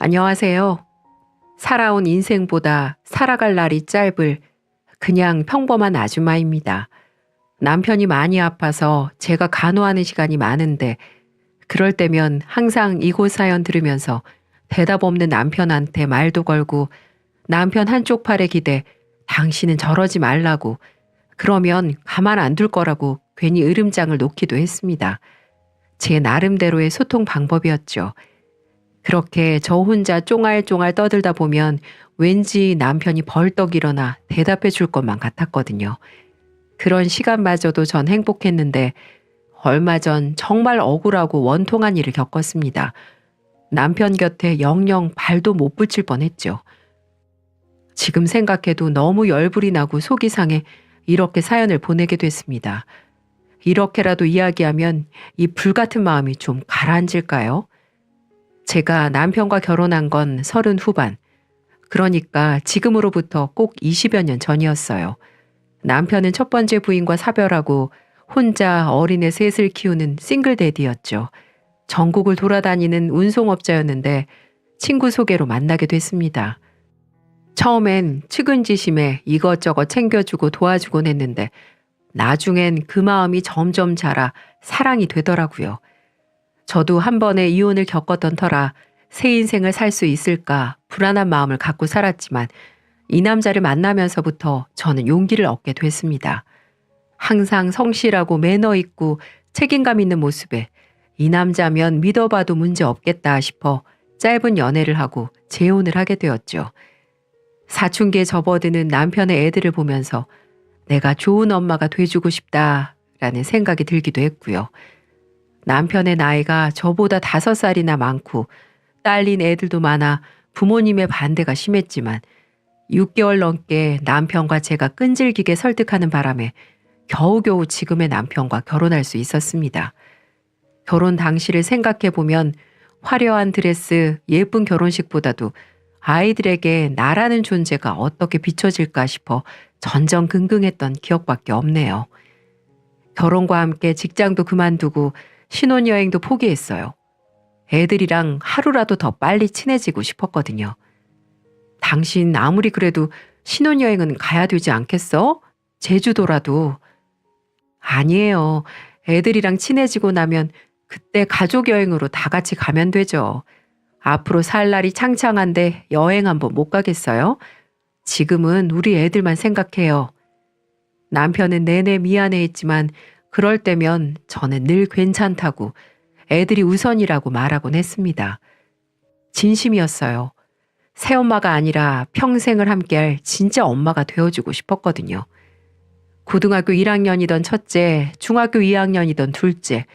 안녕하세요. 살아온 인생보다 살아갈 날이 짧을 그냥 평범한 아줌마입니다. 남편이 많이 아파서 제가 간호하는 시간이 많은데 그럴 때면 항상 이곳 사연 들으면서 대답 없는 남편한테 말도 걸고 남편 한쪽 팔에 기대 당신은 저러지 말라고 그러면 가만 안 둘 거라고 괜히 으름장을 놓기도 했습니다. 제 나름대로의 소통 방법이었죠. 그렇게 저 혼자 쫑알쫑알 떠들다 보면 왠지 남편이 벌떡 일어나 대답해 줄 것만 같았거든요. 그런 시간마저도 전 행복했는데 얼마 전 정말 억울하고 원통한 일을 겪었습니다. 남편 곁에 영영 발도 못 붙일 뻔했죠. 지금 생각해도 너무 열불이 나고 속이 상해 이렇게 사연을 보내게 됐습니다. 이렇게라도 이야기하면 이 불같은 마음이 좀 가라앉을까요? 제가 남편과 결혼한 건 30 후반. 그러니까 지금으로부터 꼭 20여 년 전이었어요. 남편은 첫 번째 부인과 사별하고 혼자 어린애 셋을 키우는 싱글 대디였죠. 전국을 돌아다니는 운송업자였는데 친구 소개로 만나게 됐습니다. 처음엔 측은지심에 이것저것 챙겨주고 도와주곤 했는데 나중엔 그 마음이 점점 자라 사랑이 되더라고요. 저도 한 번에 이혼을 겪었던 터라 새 인생을 살 수 있을까 불안한 마음을 갖고 살았지만 이 남자를 만나면서부터 저는 용기를 얻게 됐습니다. 항상 성실하고 매너 있고 책임감 있는 모습에 이 남자면 믿어봐도 문제 없겠다 싶어 짧은 연애를 하고 재혼을 하게 되었죠. 사춘기에 접어드는 남편의 애들을 보면서 내가 좋은 엄마가 돼주고 싶다라는 생각이 들기도 했고요. 남편의 나이가 저보다 5살이나 많고 딸린 애들도 많아 부모님의 반대가 심했지만 6개월 넘게 남편과 제가 끈질기게 설득하는 바람에 겨우겨우 지금의 남편과 결혼할 수 있었습니다. 결혼 당시를 생각해보면 화려한 드레스, 예쁜 결혼식보다도 아이들에게 나라는 존재가 어떻게 비춰질까 싶어 전전긍긍했던 기억밖에 없네요. 결혼과 함께 직장도 그만두고 신혼여행도 포기했어요. 애들이랑 하루라도 더 빨리 친해지고 싶었거든요. 당신 아무리 그래도 신혼여행은 가야 되지 않겠어? 제주도라도. 아니에요. 애들이랑 친해지고 나면 그때 가족여행으로 다 같이 가면 되죠. 앞으로 살 날이 창창한데 여행 한번 못 가겠어요? 지금은 우리 애들만 생각해요. 남편은 내내 미안해했지만 그럴 때면 저는 늘 괜찮다고 애들이 우선이라고 말하곤 했습니다. 진심이었어요. 새엄마가 아니라 평생을 함께할 진짜 엄마가 되어주고 싶었거든요. 고등학교 1학년이던 첫째, 중학교 2학년이던 둘째,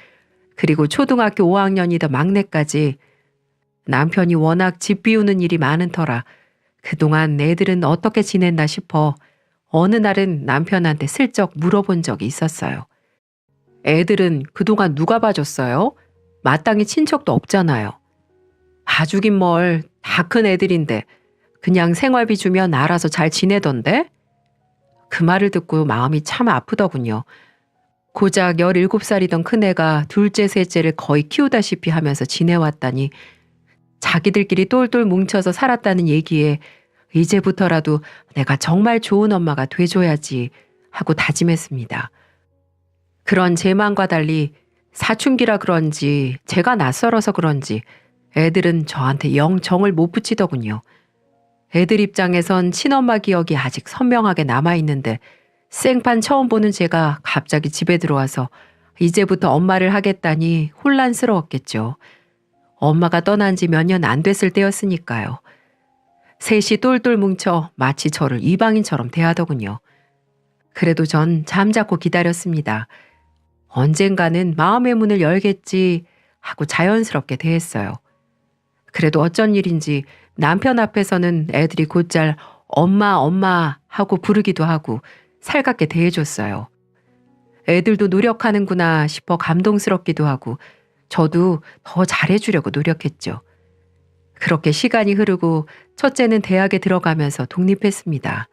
그리고 초등학교 5학년이던 막내까지 남편이 워낙 집 비우는 일이 많은 터라 그동안 애들은 어떻게 지냈나 싶어 어느 날은 남편한테 슬쩍 물어본 적이 있었어요. 애들은 그동안 누가 봐줬어요? 마땅히 친척도 없잖아요. 봐주긴 뭘, 다 큰 애들인데 그냥 생활비 주면 알아서 잘 지내던데? 그 말을 듣고 마음이 참 아프더군요. 고작 17살이던 큰애가 둘째, 셋째를 거의 키우다시피 하면서 지내왔다니 자기들끼리 똘똘 뭉쳐서 살았다는 얘기에 이제부터라도 내가 정말 좋은 엄마가 돼줘야지 하고 다짐했습니다. 그런 제 맘과 달리 사춘기라 그런지 제가 낯설어서 그런지 애들은 저한테 영 정을 못 붙이더군요. 애들 입장에선 친엄마 기억이 아직 선명하게 남아있는데 생판 처음 보는 제가 갑자기 집에 들어와서 이제부터 엄마를 하겠다니 혼란스러웠겠죠. 엄마가 떠난 지 몇 년 안 됐을 때였으니까요. 셋이 똘똘 뭉쳐 마치 저를 이방인처럼 대하더군요. 그래도 전 잠자코 기다렸습니다. 언젠가는 마음의 문을 열겠지 하고 자연스럽게 대했어요. 그래도 어쩐 일인지 남편 앞에서는 애들이 곧잘 엄마 엄마 하고 부르기도 하고 살갑게 대해줬어요. 애들도 노력하는구나 싶어 감동스럽기도 하고 저도 더 잘해주려고 노력했죠. 그렇게 시간이 흐르고 첫째는 대학에 들어가면서 독립했습니다.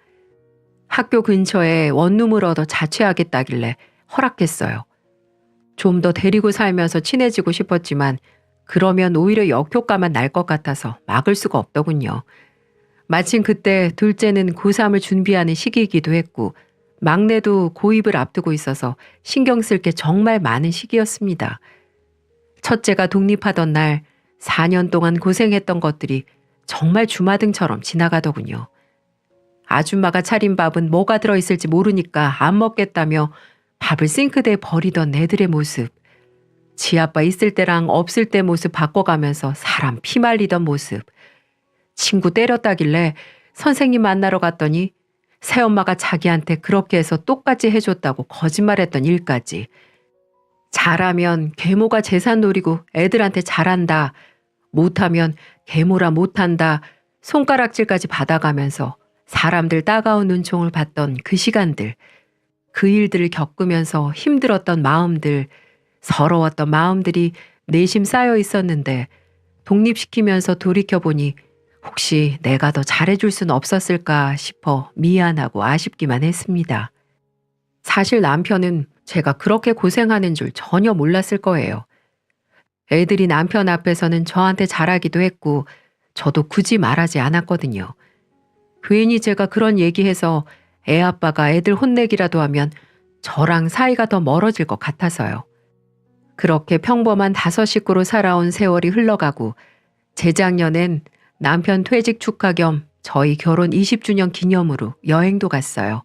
학교 근처에 원룸을 얻어 자취하겠다길래 허락했어요. 좀 더 데리고 살면서 친해지고 싶었지만 그러면 오히려 역효과만 날 것 같아서 막을 수가 없더군요. 마침 그때 둘째는 고3을 준비하는 시기이기도 했고 막내도 고입을 앞두고 있어서 신경 쓸 게 정말 많은 시기였습니다. 첫째가 독립하던 날 4년 동안 고생했던 것들이 정말 주마등처럼 지나가더군요. 아줌마가 차린 밥은 뭐가 들어있을지 모르니까 안 먹겠다며 밥을 싱크대에 버리던 애들의 모습, 지아빠 있을 때랑 없을 때 모습 바꿔가면서 사람 피 말리던 모습, 친구 때렸다길래 선생님 만나러 갔더니 새엄마가 자기한테 그렇게 해서 똑같이 해줬다고 거짓말했던 일까지. 잘하면 계모가 재산 노리고 애들한테 잘한다, 못하면 계모라 못한다, 손가락질까지 받아가면서 사람들 따가운 눈총을 받던 그 시간들, 그 일들을 겪으면서 힘들었던 마음들, 서러웠던 마음들이 내심 쌓여 있었는데 독립시키면서 돌이켜보니 혹시 내가 더 잘해줄 순 없었을까 싶어 미안하고 아쉽기만 했습니다. 사실 남편은 제가 그렇게 고생하는 줄 전혀 몰랐을 거예요. 애들이 남편 앞에서는 저한테 잘하기도 했고 저도 굳이 말하지 않았거든요. 괜히 제가 그런 얘기해서 애 아빠가 애들 혼내기라도 하면 저랑 사이가 더 멀어질 것 같아서요. 그렇게 평범한 5 식구로 살아온 세월이 흘러가고 재작년엔 남편 퇴직 축하 겸 저희 결혼 20주년 기념으로 여행도 갔어요.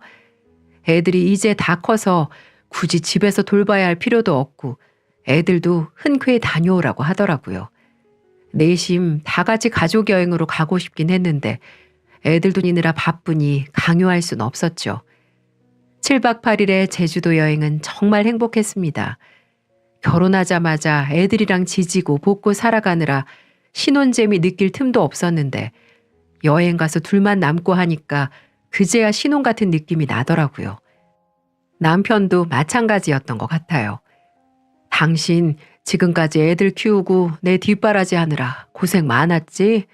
애들이 이제 다 커서 굳이 집에서 돌봐야 할 필요도 없고 애들도 흔쾌히 다녀오라고 하더라고요. 내심 다 같이 가족 여행으로 가고 싶긴 했는데 애들 돈이느라 바쁘니 강요할 순 없었죠. 7박 8일의 제주도 여행은 정말 행복했습니다. 결혼하자마자 애들이랑 지지고 볶고 살아가느라 신혼재미 느낄 틈도 없었는데 여행 가서 둘만 남고 하니까 그제야 신혼 같은 느낌이 나더라고요. 남편도 마찬가지였던 것 같아요. 당신 지금까지 애들 키우고 내 뒷바라지 하느라 고생 많았지?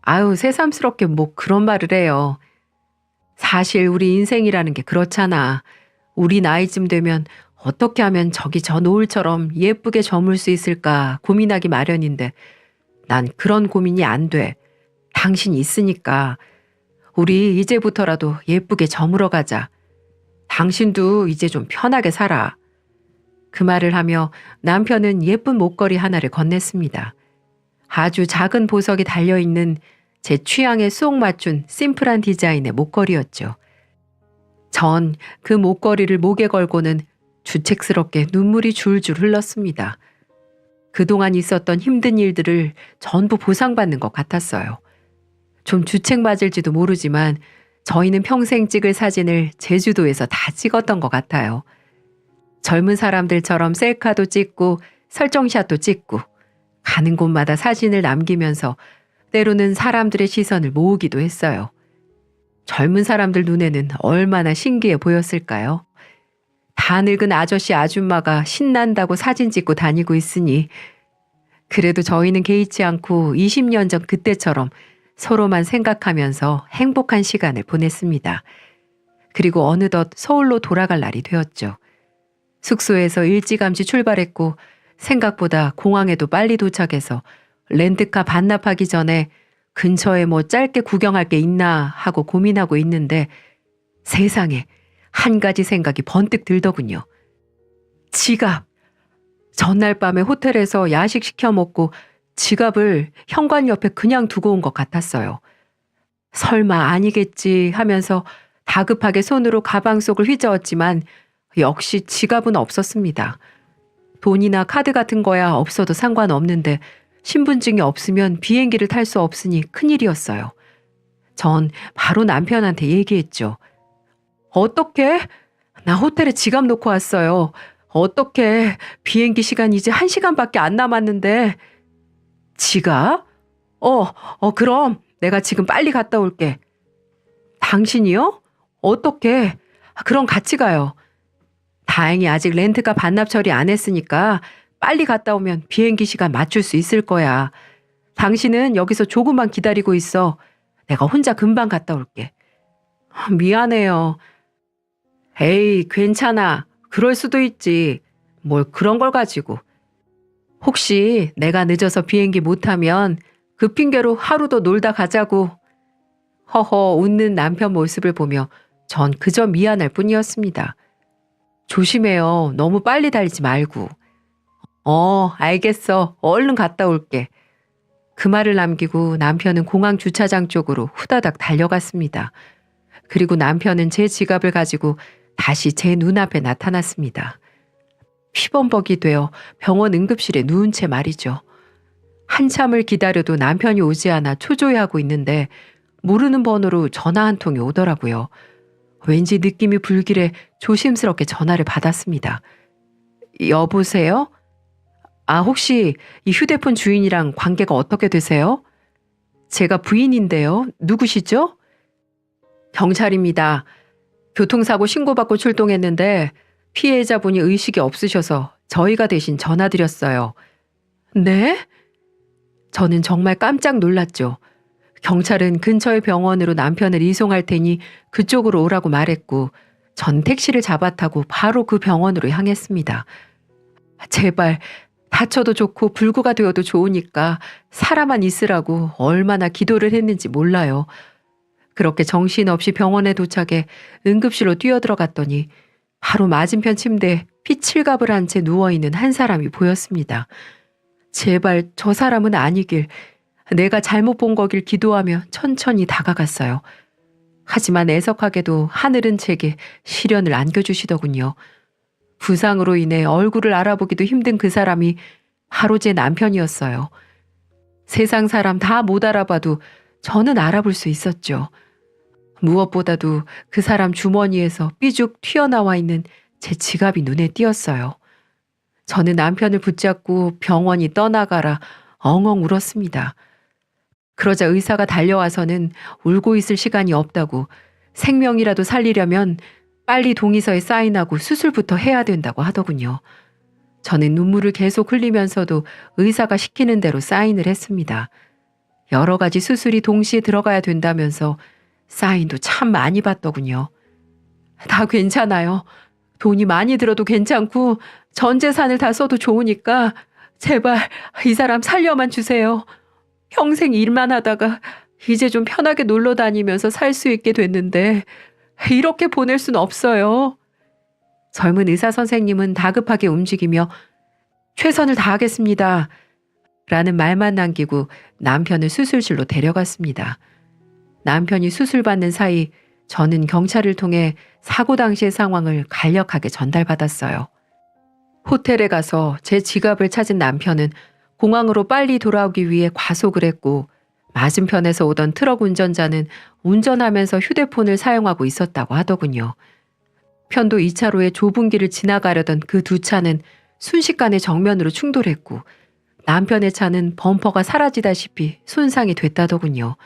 아유, 새삼스럽게 뭐 그런 말을 해요. 사실 우리 인생이라는 게 그렇잖아. 우리 나이쯤 되면 어떻게 하면 저기 저 노을처럼 예쁘게 저물 수 있을까 고민하기 마련인데 난 그런 고민이 안 돼. 당신 있으니까. 우리 이제부터라도 예쁘게 저물어 가자. 당신도 이제 좀 편하게 살아. 그 말을 하며 남편은 예쁜 목걸이 하나를 건넸습니다. 아주 작은 보석이 달려있는 제 취향에 쏙 맞춘 심플한 디자인의 목걸이였죠. 전 그 목걸이를 목에 걸고는 주책스럽게 눈물이 줄줄 흘렀습니다. 그동안 있었던 힘든 일들을 전부 보상받는 것 같았어요. 좀 주책 맞을지도 모르지만 저희는 평생 찍을 사진을 제주도에서 다 찍었던 것 같아요. 젊은 사람들처럼 셀카도 찍고 설정샷도 찍고 가는 곳마다 사진을 남기면서 때로는 사람들의 시선을 모으기도 했어요. 젊은 사람들 눈에는 얼마나 신기해 보였을까요? 다 늙은 아저씨 아줌마가 신난다고 사진 찍고 다니고 있으니 그래도 저희는 개의치 않고 20년 전 그때처럼 서로만 생각하면서 행복한 시간을 보냈습니다. 그리고 어느덧 서울로 돌아갈 날이 되었죠. 숙소에서 일찌감치 출발했고 생각보다 공항에도 빨리 도착해서 렌트카 반납하기 전에 근처에 뭐 짧게 구경할 게 있나 하고 고민하고 있는데 세상에 한 가지 생각이 번뜩 들더군요. 지갑! 전날 밤에 호텔에서 야식 시켜 먹고 지갑을 현관 옆에 그냥 두고 온 것 같았어요. 설마 아니겠지 하면서 다급하게 손으로 가방 속을 휘저었지만 역시 지갑은 없었습니다. 돈이나 카드 같은 거야 없어도 상관없는데 신분증이 없으면 비행기를 탈 수 없으니 큰일이었어요. 전 바로 남편한테 얘기했죠. 어떡해? 나 호텔에 지갑 놓고 왔어요. 어떡해? 비행기 시간 이제 1시간밖에 안 남았는데. 지갑? 그럼 내가 지금 빨리 갔다 올게. 당신이요? 어떡해? 그럼 같이 가요. 다행히 아직 렌트카 반납 처리 안 했으니까 빨리 갔다 오면 비행기 시간 맞출 수 있을 거야. 당신은 여기서 조금만 기다리고 있어. 내가 혼자 금방 갔다 올게. 미안해요. 에이, 괜찮아. 그럴 수도 있지. 뭘 그런 걸 가지고. 혹시 내가 늦어서 비행기 못 타면 그 핑계로 하루 더 놀다 가자고. 허허 웃는 남편 모습을 보며 전 그저 미안할 뿐이었습니다. 조심해요. 너무 빨리 달리지 말고. 알겠어. 얼른 갔다 올게. 그 말을 남기고 남편은 공항 주차장 쪽으로 후다닥 달려갔습니다. 그리고 남편은 제 지갑을 가지고 다시 제 눈앞에 나타났습니다. 피범벅이 되어 병원 응급실에 누운 채 말이죠. 한참을 기다려도 남편이 오지 않아 초조해하고 있는데 모르는 번호로 전화 한 통이 오더라고요. 왠지 느낌이 불길해 조심스럽게 전화를 받았습니다. 여보세요? 혹시 이 휴대폰 주인이랑 관계가 어떻게 되세요? 제가 부인인데요. 누구시죠? 경찰입니다. 교통사고 신고받고 출동했는데 피해자분이 의식이 없으셔서 저희가 대신 전화드렸어요. 네? 저는 정말 깜짝 놀랐죠. 경찰은 근처의 병원으로 남편을 이송할 테니 그쪽으로 오라고 말했고 전 택시를 잡아 타고 바로 그 병원으로 향했습니다. 제발 다쳐도 좋고 불구가 되어도 좋으니까 살아만 있으라고 얼마나 기도를 했는지 몰라요. 그렇게 정신없이 병원에 도착해 응급실로 뛰어들어갔더니 바로 맞은편 침대에 피칠갑을 한 채 누워있는 한 사람이 보였습니다. 제발 저 사람은 아니길, 내가 잘못 본 거길 기도하며 천천히 다가갔어요. 하지만 애석하게도 하늘은 제게 시련을 안겨주시더군요. 부상으로 인해 얼굴을 알아보기도 힘든 그 사람이 바로 제 남편이었어요. 세상 사람 다 못 알아봐도 저는 알아볼 수 있었죠. 무엇보다도 그 사람 주머니에서 삐죽 튀어나와 있는 제 지갑이 눈에 띄었어요. 저는 남편을 붙잡고 병원이 떠나가라 엉엉 울었습니다. 그러자 의사가 달려와서는 울고 있을 시간이 없다고, 생명이라도 살리려면 빨리 동의서에 사인하고 수술부터 해야 된다고 하더군요. 저는 눈물을 계속 흘리면서도 의사가 시키는 대로 사인을 했습니다. 여러 가지 수술이 동시에 들어가야 된다면서 사인도 참 많이 받더군요. 다 괜찮아요. 돈이 많이 들어도 괜찮고 전 재산을 다 써도 좋으니까 제발 이 사람 살려만 주세요. 평생 일만 하다가 이제 좀 편하게 놀러 다니면서 살 수 있게 됐는데 이렇게 보낼 순 없어요. 젊은 의사 선생님은 다급하게 움직이며 최선을 다하겠습니다. 라는 말만 남기고 남편을 수술실로 데려갔습니다. 남편이 수술받는 사이 저는 경찰을 통해 사고 당시의 상황을 간략하게 전달받았어요. 호텔에 가서 제 지갑을 찾은 남편은 공항으로 빨리 돌아오기 위해 과속을 했고 맞은편에서 오던 트럭 운전자는 운전하면서 휴대폰을 사용하고 있었다고 하더군요. 편도 2차로의 좁은 길을 지나가려던 그 두 차는 순식간에 정면으로 충돌했고 남편의 차는 범퍼가 사라지다시피 손상이 됐다더군요.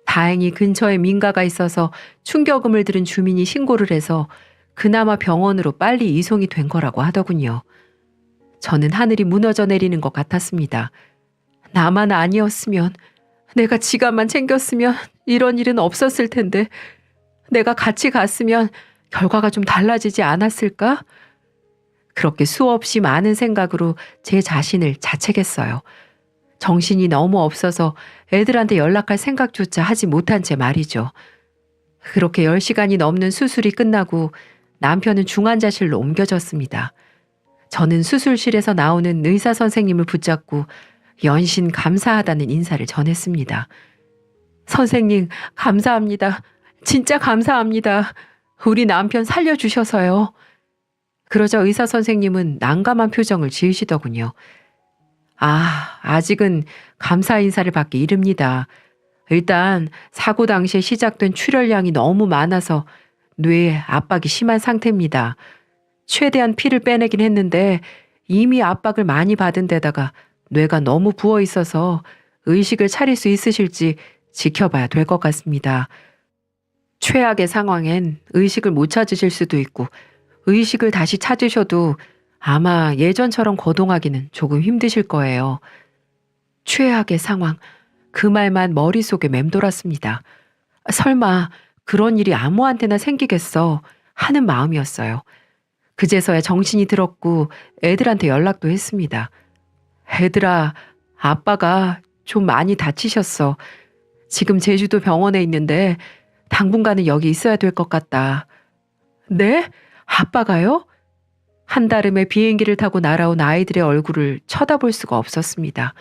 다행히 근처에 민가가 있어서 충격음을 들은 주민이 신고를 해서 그나마 병원으로 빨리 이송이 된 거라고 하더군요. 저는 하늘이 무너져 내리는 것 같았습니다. 나만 아니었으면, 내가 지갑만 챙겼으면 이런 일은 없었을 텐데, 내가 같이 갔으면 결과가 좀 달라지지 않았을까? 그렇게 수없이 많은 생각으로 제 자신을 자책했어요. 정신이 너무 없어서 애들한테 연락할 생각조차 하지 못한 채 말이죠. 그렇게 10시간이 넘는 수술이 끝나고 남편은 중환자실로 옮겨졌습니다. 저는 수술실에서 나오는 의사 선생님을 붙잡고 연신 감사하다는 인사를 전했습니다. 선생님, 감사합니다. 진짜 감사합니다. 우리 남편 살려주셔서요. 그러자 의사 선생님은 난감한 표정을 지으시더군요. 아직은 감사 인사를 받기 이릅니다. 일단 사고 당시에 시작된 출혈량이 너무 많아서 뇌에 압박이 심한 상태입니다. 최대한 피를 빼내긴 했는데 이미 압박을 많이 받은 데다가 뇌가 너무 부어 있어서 의식을 차릴 수 있으실지 지켜봐야 될 것 같습니다. 최악의 상황엔 의식을 못 찾으실 수도 있고 의식을 다시 찾으셔도 아마 예전처럼 거동하기는 조금 힘드실 거예요. 최악의 상황, 그 말만 머릿속에 맴돌았습니다. 설마 그런 일이 아무한테나 생기겠어 하는 마음이었어요. 그제서야 정신이 들었고 애들한테 연락도 했습니다. 애들아, 아빠가 좀 많이 다치셨어. 지금 제주도 병원에 있는데 당분간은 여기 있어야 될 것 같다. 네? 아빠가요? 한달음에 비행기를 타고 날아온 아이들의 얼굴을 쳐다볼 수가 없었습니다.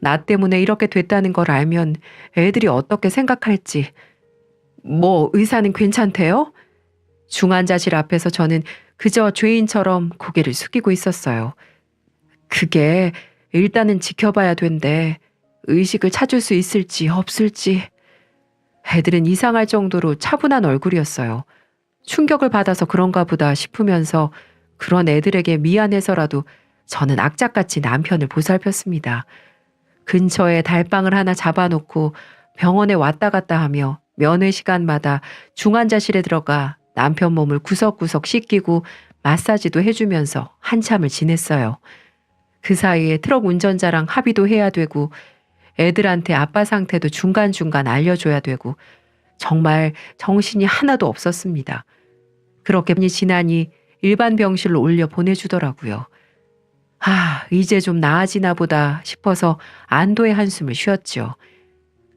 나 때문에 이렇게 됐다는 걸 알면 애들이 어떻게 생각할지. 뭐 의사는 괜찮대요? 중환자실 앞에서 저는 그저 죄인처럼 고개를 숙이고 있었어요. 그게 일단은 지켜봐야 된대. 의식을 찾을 수 있을지 없을지. 애들은 이상할 정도로 차분한 얼굴이었어요. 충격을 받아서 그런가 보다 싶으면서 그런 애들에게 미안해서라도 저는 악착같이 남편을 보살폈습니다. 근처에 달방을 하나 잡아놓고 병원에 왔다 갔다 하며 면회 시간마다 중환자실에 들어가 남편 몸을 구석구석 씻기고 마사지도 해주면서 한참을 지냈어요. 그 사이에 트럭 운전자랑 합의도 해야 되고 애들한테 아빠 상태도 중간중간 알려줘야 되고 정말 정신이 하나도 없었습니다. 그렇게 지나니 일반 병실로 올려 보내주더라고요. 이제 좀 나아지나 보다 싶어서 안도의 한숨을 쉬었죠.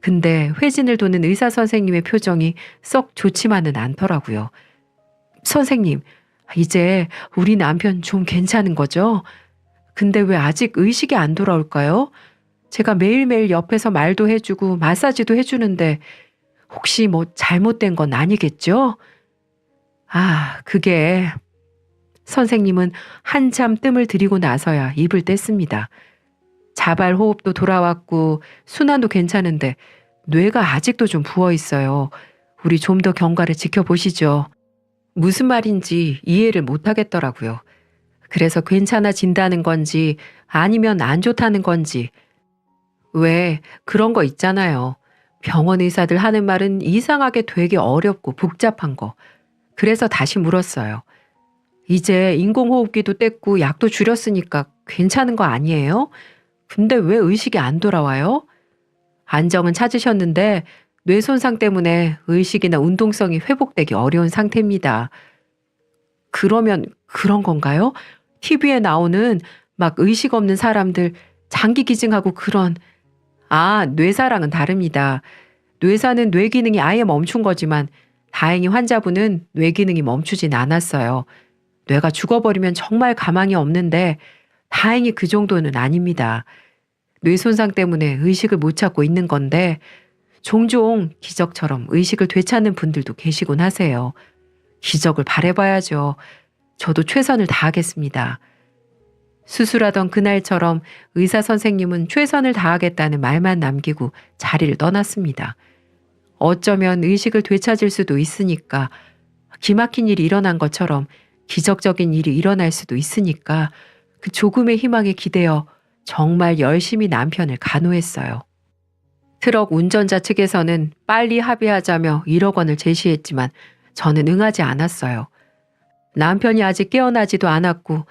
근데 회진을 도는 의사 선생님의 표정이 썩 좋지만은 않더라고요. 선생님, 이제 우리 남편 좀 괜찮은 거죠? 근데 왜 아직 의식이 안 돌아올까요? 제가 매일매일 옆에서 말도 해주고 마사지도 해주는데 혹시 뭐 잘못된 건 아니겠죠? 그게... 선생님은 한참 뜸을 들이고 나서야 입을 뗐습니다. 자발 호흡도 돌아왔고 순환도 괜찮은데 뇌가 아직도 좀 부어 있어요. 우리 좀 더 경과를 지켜보시죠. 무슨 말인지 이해를 못 하겠더라고요. 그래서 괜찮아진다는 건지 아니면 안 좋다는 건지. 왜 그런 거 있잖아요. 병원 의사들 하는 말은 이상하게 되게 어렵고 복잡한 거. 그래서 다시 물었어요. 이제 인공호흡기도 뗐고 약도 줄였으니까 괜찮은 거 아니에요? 근데 왜 의식이 안 돌아와요? 안정은 찾으셨는데 뇌 손상 때문에 의식이나 운동성이 회복되기 어려운 상태입니다. 그러면 그런 건가요? TV에 나오는 막 의식 없는 사람들 장기 기증하고 그런... 뇌사랑은 다릅니다. 뇌사는 뇌 기능이 아예 멈춘 거지만 다행히 환자분은 뇌 기능이 멈추진 않았어요. 뇌가 죽어버리면 정말 가망이 없는데 다행히 그 정도는 아닙니다. 뇌 손상 때문에 의식을 못 찾고 있는 건데 종종 기적처럼 의식을 되찾는 분들도 계시곤 하세요. 기적을 바라봐야죠. 저도 최선을 다하겠습니다. 수술하던 그날처럼 의사 선생님은 최선을 다하겠다는 말만 남기고 자리를 떠났습니다. 어쩌면 의식을 되찾을 수도 있으니까, 기막힌 일이 일어난 것처럼 기적적인 일이 일어날 수도 있으니까 그 조금의 희망에 기대어 정말 열심히 남편을 간호했어요. 트럭 운전자 측에서는 빨리 합의하자며 1억 원을 제시했지만 저는 응하지 않았어요. 남편이 아직 깨어나지도 않았고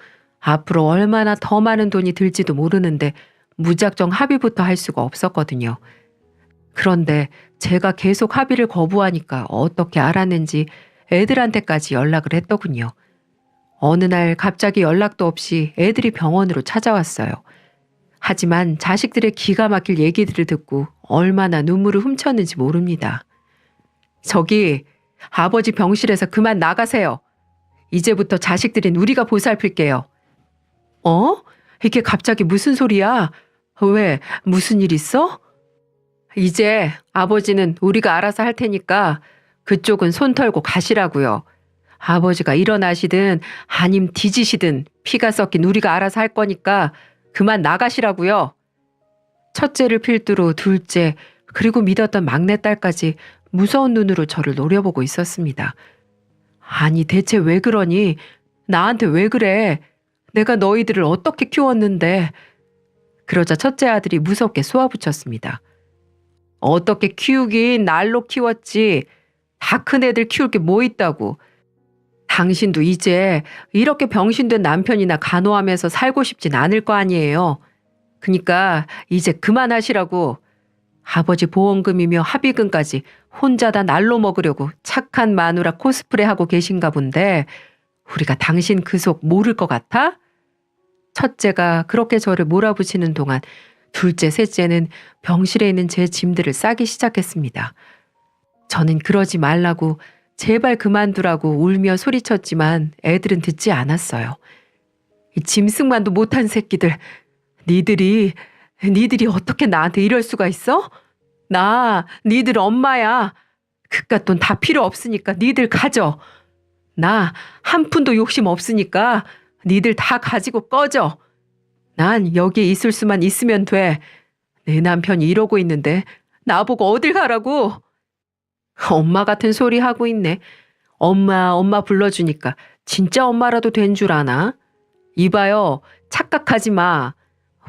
앞으로 얼마나 더 많은 돈이 들지도 모르는데 무작정 합의부터 할 수가 없었거든요. 그런데 제가 계속 합의를 거부하니까 어떻게 알았는지 애들한테까지 연락을 했더군요. 어느 날 갑자기 연락도 없이 애들이 병원으로 찾아왔어요. 하지만 자식들의 기가 막힐 얘기들을 듣고 얼마나 눈물을 훔쳤는지 모릅니다. 저기, 아버지 병실에서 그만 나가세요. 이제부터 자식들인 우리가 보살필게요. 이게 갑자기 무슨 소리야? 왜, 무슨 일 있어? 이제 아버지는 우리가 알아서 할 테니까 그쪽은 손 털고 가시라고요. 아버지가 일어나시든 아님 뒤지시든 피가 섞인 우리가 알아서 할 거니까 그만 나가시라고요. 첫째를 필두로 둘째, 그리고 믿었던 막내딸까지 무서운 눈으로 저를 노려보고 있었습니다. 아니 대체 왜 그러니? 나한테 왜 그래? 내가 너희들을 어떻게 키웠는데. 그러자 첫째 아들이 무섭게 쏘아붙였습니다. 어떻게 키우긴 날로 키웠지. 다 큰 애들 키울 게 뭐 있다고. 당신도 이제 이렇게 병신된 남편이나 간호하면서 살고 싶진 않을 거 아니에요. 그러니까 이제 그만하시라고. 아버지 보험금이며 합의금까지 혼자 다 날로 먹으려고 착한 마누라 코스프레 하고 계신가 본데 우리가 당신 그 속 모를 것 같아? 첫째가 그렇게 저를 몰아붙이는 동안 둘째, 셋째는 병실에 있는 제 짐들을 싸기 시작했습니다. 저는 그러지 말라고 제발 그만두라고 울며 소리쳤지만 애들은 듣지 않았어요. 이 짐승만도 못한 새끼들. 니들이 어떻게 나한테 이럴 수가 있어? 나 니들 엄마야. 그깟 돈 다 필요 없으니까 니들 가져. 나 한 푼도 욕심 없으니까 니들 다 가지고 꺼져. 난 여기에 있을 수만 있으면 돼. 내 남편이 이러고 있는데 나보고 어딜 가라고. 엄마 같은 소리 하고 있네. 엄마 불러주니까 진짜 엄마라도 된 줄 아나? 이봐요. 착각하지 마.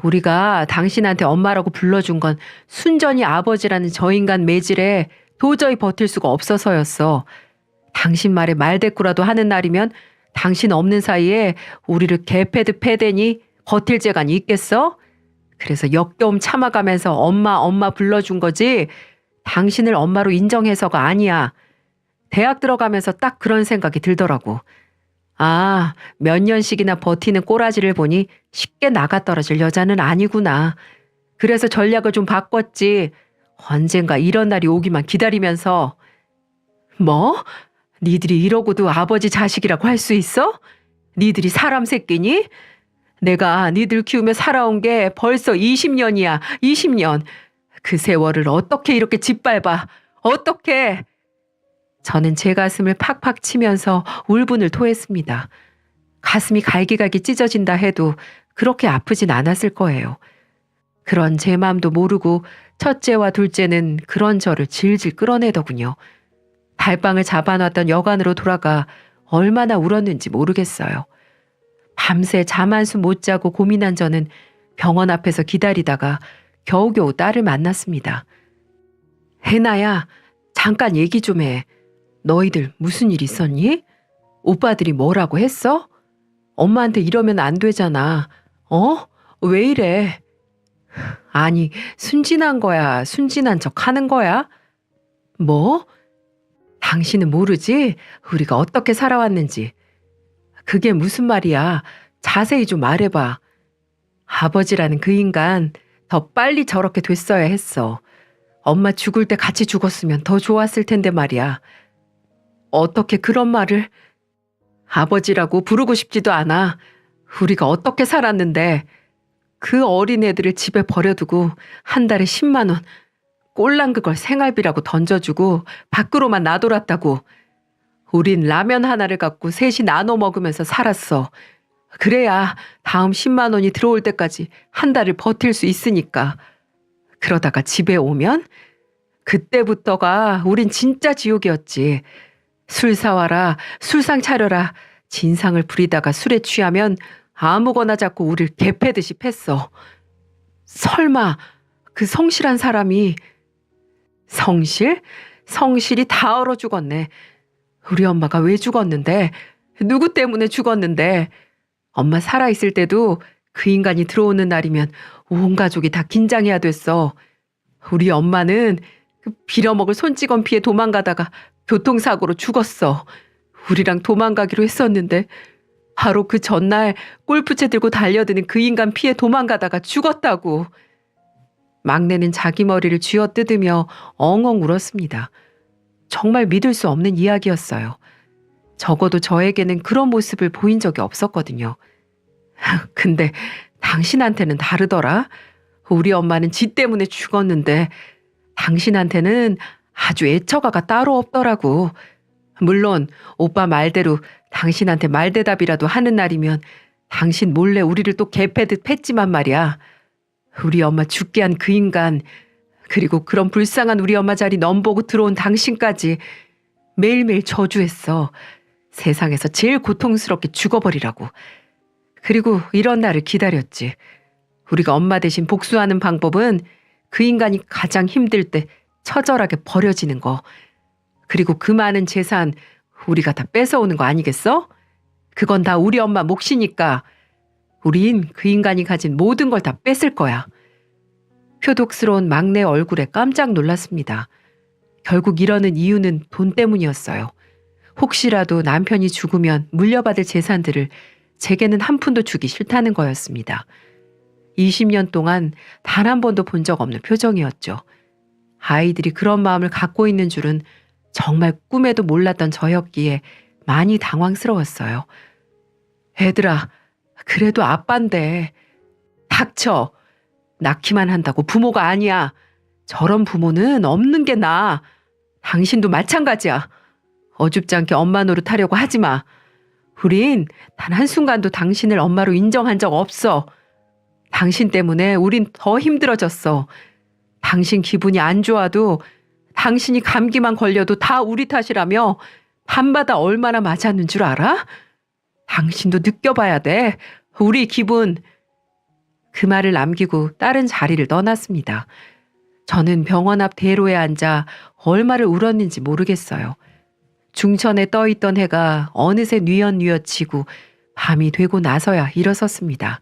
우리가 당신한테 엄마라고 불러준 건 순전히 아버지라는 저 인간 매질에 도저히 버틸 수가 없어서였어. 당신 말에 말대꾸라도 하는 날이면 당신 없는 사이에 우리를 개패듯 패대니 버틸 재간이 있겠어? 그래서 역겨움 참아가면서 엄마 불러준 거지 당신을 엄마로 인정해서가 아니야. 대학 들어가면서 딱 그런 생각이 들더라고. 아, 몇 년씩이나 버티는 꼬라지를 보니 쉽게 나가 떨어질 여자는 아니구나. 그래서 전략을 좀 바꿨지. 언젠가 이런 날이 오기만 기다리면서. 뭐? 니들이 이러고도 아버지 자식이라고 할 수 있어? 니들이 사람 새끼니? 내가 니들 키우며 살아온 게 벌써 20년이야. 20년. 그 세월을 어떻게 이렇게 짓밟아? 어떻게? 저는 제 가슴을 팍팍 치면서 울분을 토했습니다. 가슴이 갈기갈기 찢어진다 해도 그렇게 아프진 않았을 거예요. 그런 제 마음도 모르고 첫째와 둘째는 그런 저를 질질 끌어내더군요. 달방을 잡아놨던 여관으로 돌아가 얼마나 울었는지 모르겠어요. 밤새 잠 한숨 못 자고 고민한 저는 병원 앞에서 기다리다가 겨우겨우 딸을 만났습니다. 혜나야, 잠깐 얘기 좀 해. 너희들 무슨 일 있었니? 오빠들이 뭐라고 했어? 엄마한테 이러면 안 되잖아. 왜 이래? 아니, 순진한 거야? 순진한 척 하는 거야? 뭐? 당신은 모르지? 우리가 어떻게 살아왔는지. 그게 무슨 말이야? 자세히 좀 말해봐. 아버지라는 그 인간 더 빨리 저렇게 됐어야 했어. 엄마 죽을 때 같이 죽었으면 더 좋았을 텐데 말이야. 어떻게 그런 말을. 아버지라고 부르고 싶지도 않아. 우리가 어떻게 살았는데. 그 어린애들을 집에 버려두고 한 달에 10만 원. 꼴랑 그걸 생활비라고 던져주고 밖으로만 나돌았다고. 우린 라면 하나를 갖고 셋이 나눠 먹으면서 살았어. 그래야 다음 10만 원이 들어올 때까지 한 달을 버틸 수 있으니까. 그러다가 집에 오면 그때부터가 우린 진짜 지옥이었지. 술 사와라, 술상 차려라. 진상을 부리다가 술에 취하면 아무거나 자꾸 우릴 개패듯이 팼어. 설마 그 성실한 사람이. 성실? 성실이 다 얼어 죽었네. 우리 엄마가 왜 죽었는데? 누구 때문에 죽었는데? 엄마 살아있을 때도 그 인간이 들어오는 날이면 온 가족이 다 긴장해야 됐어. 우리 엄마는 그 빌어먹을 손찌검 피해 도망가다가 교통사고로 죽었어. 우리랑 도망가기로 했었는데 바로 그 전날 골프채 들고 달려드는 그 인간 피해 도망가다가 죽었다고. 막내는 자기 머리를 쥐어뜯으며 엉엉 울었습니다. 정말 믿을 수 없는 이야기였어요. 적어도 저에게는 그런 모습을 보인 적이 없었거든요. 근데 당신한테는 다르더라. 우리 엄마는 지 때문에 죽었는데 당신한테는 아주 애처가가 따로 없더라고. 물론 오빠 말대로 당신한테 말대답이라도 하는 날이면 당신 몰래 우리를 또 개패듯 팼지만 말이야. 우리 엄마 죽게 한 그 인간, 그리고 그런 불쌍한 우리 엄마 자리 넘보고 들어온 당신까지 매일매일 저주했어. 세상에서 제일 고통스럽게 죽어버리라고. 그리고 이런 날을 기다렸지. 우리가 엄마 대신 복수하는 방법은 그 인간이 가장 힘들 때 처절하게 버려지는 거. 그리고 그 많은 재산 우리가 다 뺏어오는 거 아니겠어? 그건 다 우리 엄마 몫이니까. 우린 그 인간이 가진 모든 걸 다 뺏을 거야. 표독스러운 막내 얼굴에 깜짝 놀랐습니다. 결국 이러는 이유는 돈 때문이었어요. 혹시라도 남편이 죽으면 물려받을 재산들을 제게는 한 푼도 주기 싫다는 거였습니다. 20년 동안 단 한 번도 본 적 없는 표정이었죠. 아이들이 그런 마음을 갖고 있는 줄은 정말 꿈에도 몰랐던 저였기에 많이 당황스러웠어요. 애들아, 그래도 아빠인데. 닥쳐. 낳기만 한다고 부모가 아니야. 저런 부모는 없는 게 나아. 당신도 마찬가지야. 어줍지 않게 엄마 노릇하려고 하지 마. 우린 단 한순간도 당신을 엄마로 인정한 적 없어. 당신 때문에 우린 더 힘들어졌어. 당신 기분이 안 좋아도, 당신이 감기만 걸려도 다 우리 탓이라며 밤마다 얼마나 맞았는 줄 알아? 당신도 느껴봐야 돼. 우리 기분. 그 말을 남기고 다른 자리를 떠났습니다. 저는 병원 앞 대로에 앉아 얼마를 울었는지 모르겠어요. 중천에 떠있던 해가 어느새 뉘엿뉘엿 지고 밤이 되고 나서야 일어섰습니다.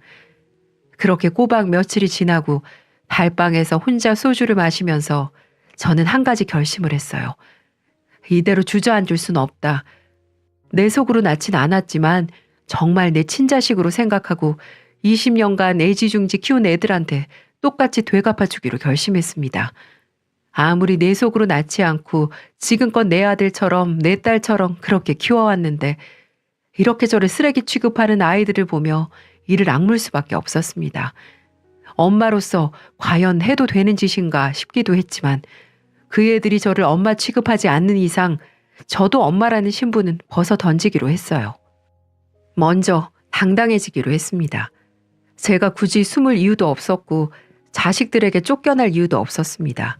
그렇게 꼬박 며칠이 지나고 달방에서 혼자 소주를 마시면서 저는 한 가지 결심을 했어요. 이대로 주저앉을 순 없다. 내 속으로 낳진 않았지만 정말 내 친자식으로 생각하고 20년간 애지중지 키운 애들한테 똑같이 되갚아주기로 결심했습니다. 아무리 내 속으로 낳지 않고 지금껏 내 아들처럼 내 딸처럼 그렇게 키워왔는데 이렇게 저를 쓰레기 취급하는 아이들을 보며 이를 악물 수밖에 없었습니다. 엄마로서 과연 해도 되는 짓인가 싶기도 했지만 그 애들이 저를 엄마 취급하지 않는 이상 저도 엄마라는 신분은 벗어 던지기로 했어요. 먼저 당당해지기로 했습니다. 제가 굳이 숨을 이유도 없었고 자식들에게 쫓겨날 이유도 없었습니다.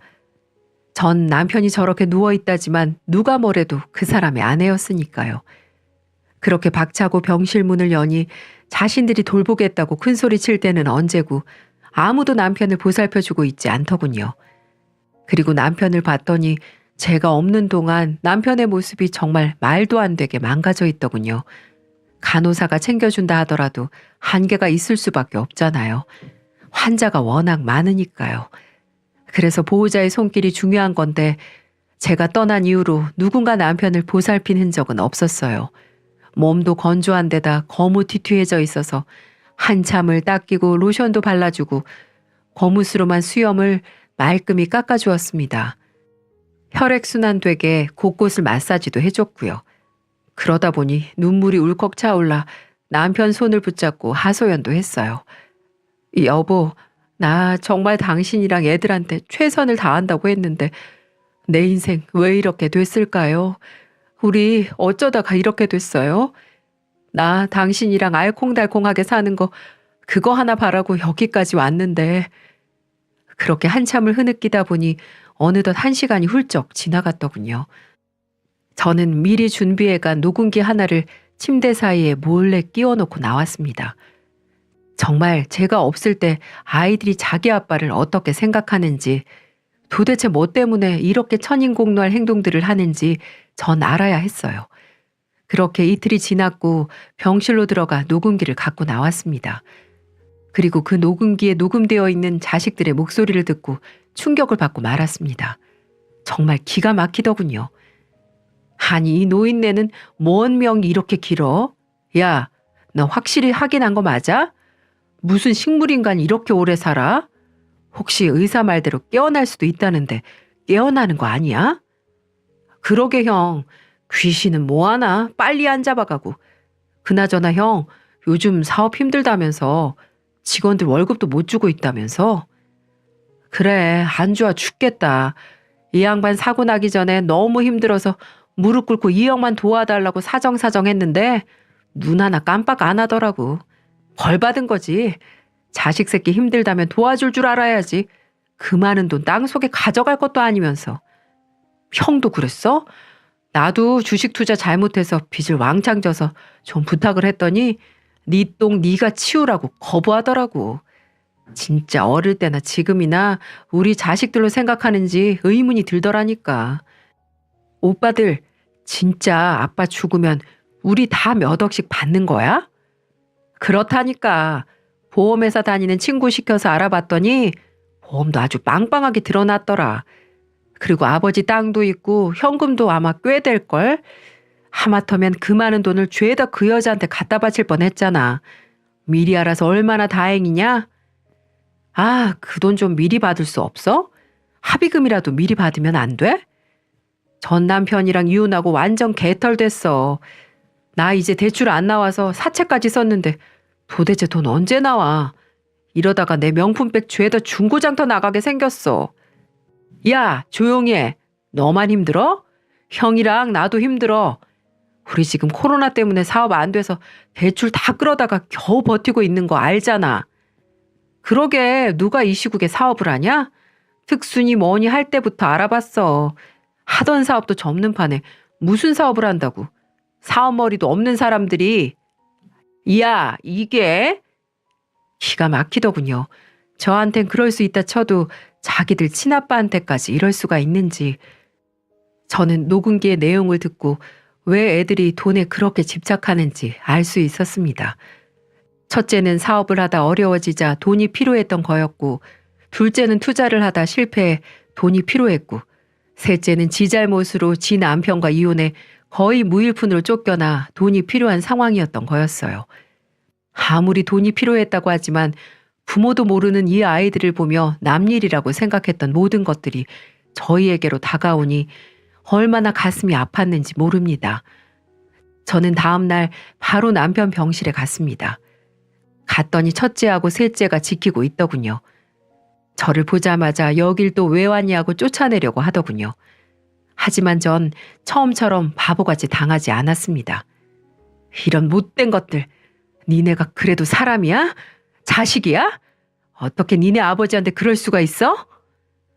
전 남편이 저렇게 누워있다지만 누가 뭐래도 그 사람의 아내였으니까요. 그렇게 박차고 병실 문을 여니 자신들이 돌보겠다고 큰소리 칠 때는 언제고 아무도 남편을 보살펴주고 있지 않더군요. 그리고 남편을 봤더니 제가 없는 동안 남편의 모습이 정말 말도 안 되게 망가져 있더군요. 간호사가 챙겨준다 하더라도 한계가 있을 수밖에 없잖아요. 환자가 워낙 많으니까요. 그래서 보호자의 손길이 중요한 건데 제가 떠난 이후로 누군가 남편을 보살핀 흔적은 없었어요. 몸도 건조한 데다 거무튀튀해져 있어서 한참을 닦이고 로션도 발라주고 거무스름한 수염을 말끔히 깎아주었습니다. 혈액순환 되게 곳곳을 마사지도 해줬고요. 그러다 보니 눈물이 울컥 차올라 남편 손을 붙잡고 하소연도 했어요. 여보, 나 정말 당신이랑 애들한테 최선을 다한다고 했는데 내 인생 왜 이렇게 됐을까요? 우리 어쩌다가 이렇게 됐어요? 나 당신이랑 알콩달콩하게 사는 거 그거 하나 바라고 여기까지 왔는데. 그렇게 한참을 흐느끼다 보니 어느덧 1시간이 훌쩍 지나갔더군요. 저는 미리 준비해간 녹음기 하나를 침대 사이에 몰래 끼워놓고 나왔습니다. 정말 제가 없을 때 아이들이 자기 아빠를 어떻게 생각하는지, 도대체 뭐 때문에 이렇게 천인공노할 행동들을 하는지 전 알아야 했어요. 그렇게 이틀이 지났고 병실로 들어가 녹음기를 갖고 나왔습니다. 그리고 그 녹음기에 녹음되어 있는 자식들의 목소리를 듣고 충격을 받고 말았습니다. 정말 기가 막히더군요. 아니, 이 노인네는 뭔 명이 이렇게 길어? 야, 너 확실히 확인한 거 맞아? 무슨 식물인간이 이렇게 오래 살아? 혹시 의사 말대로 깨어날 수도 있다는데 깨어나는 거 아니야? 그러게 형, 귀신은 뭐하나 빨리 안 잡아가고. 그나저나 형, 요즘 사업 힘들다면서 직원들 월급도 못 주고 있다면서? 그래, 안 좋아 죽겠다. 이 양반 사고 나기 전에 너무 힘들어서 무릎 꿇고 2억만 도와달라고 사정사정 했는데 눈 하나 깜빡 안 하더라고. 벌 받은 거지. 자식 새끼 힘들다면 도와줄 줄 알아야지. 그 많은 돈 땅속에 가져갈 것도 아니면서. 형도 그랬어? 나도 주식 투자 잘못해서 빚을 왕창 져서 좀 부탁을 했더니 네 똥 네가 치우라고 거부하더라고. 진짜 어릴 때나 지금이나 우리 자식들로 생각하는지 의문이 들더라니까. 오빠들, 진짜 아빠 죽으면 우리 다 몇 억씩 받는 거야? 그렇다니까. 보험회사 다니는 친구 시켜서 알아봤더니 보험도 아주 빵빵하게 드러났더라. 그리고 아버지 땅도 있고 현금도 아마 꽤 될걸? 하마터면 그 많은 돈을 죄다 그 여자한테 갖다 바칠 뻔했잖아. 미리 알아서 얼마나 다행이냐? 아, 그 돈 좀 미리 받을 수 없어? 합의금이라도 미리 받으면 안 돼? 전 남편이랑 이혼하고 완전 개털됐어. 나 이제 대출 안 나와서 사채까지 썼는데 도대체 돈 언제 나와? 이러다가 내 명품백 죄다 중고장터 나가게 생겼어. 야, 조용히 해. 너만 힘들어? 형이랑 나도 힘들어. 우리 지금 코로나 때문에 사업 안 돼서 대출 다 끌어다가 겨우 버티고 있는 거 알잖아. 그러게 누가 이 시국에 사업을 하냐? 특수니 뭐니 할 때부터 알아봤어. 하던 사업도 접는 판에 무슨 사업을 한다고. 사업머리도 없는 사람들이. 야, 이게? 기가 막히더군요. 저한텐 그럴 수 있다 쳐도 자기들 친아빠한테까지 이럴 수가 있는지. 저는 녹음기의 내용을 듣고 왜 애들이 돈에 그렇게 집착하는지 알 수 있었습니다. 첫째는 사업을 하다 어려워지자 돈이 필요했던 거였고, 둘째는 투자를 하다 실패해 돈이 필요했고, 셋째는 지 잘못으로 지 남편과 이혼해 거의 무일푼으로 쫓겨나 돈이 필요한 상황이었던 거였어요. 아무리 돈이 필요했다고 하지만 부모도 모르는 이 아이들을 보며 남일이라고 생각했던 모든 것들이 저희에게로 다가오니 얼마나 가슴이 아팠는지 모릅니다. 저는 다음 날 바로 남편 병실에 갔습니다. 갔더니 첫째하고 셋째가 지키고 있더군요. 저를 보자마자 여길 또 왜 왔냐고 쫓아내려고 하더군요. 하지만 전 처음처럼 바보같이 당하지 않았습니다. 이런 못된 것들, 니네가 그래도 사람이야? 자식이야? 어떻게 니네 아버지한테 그럴 수가 있어?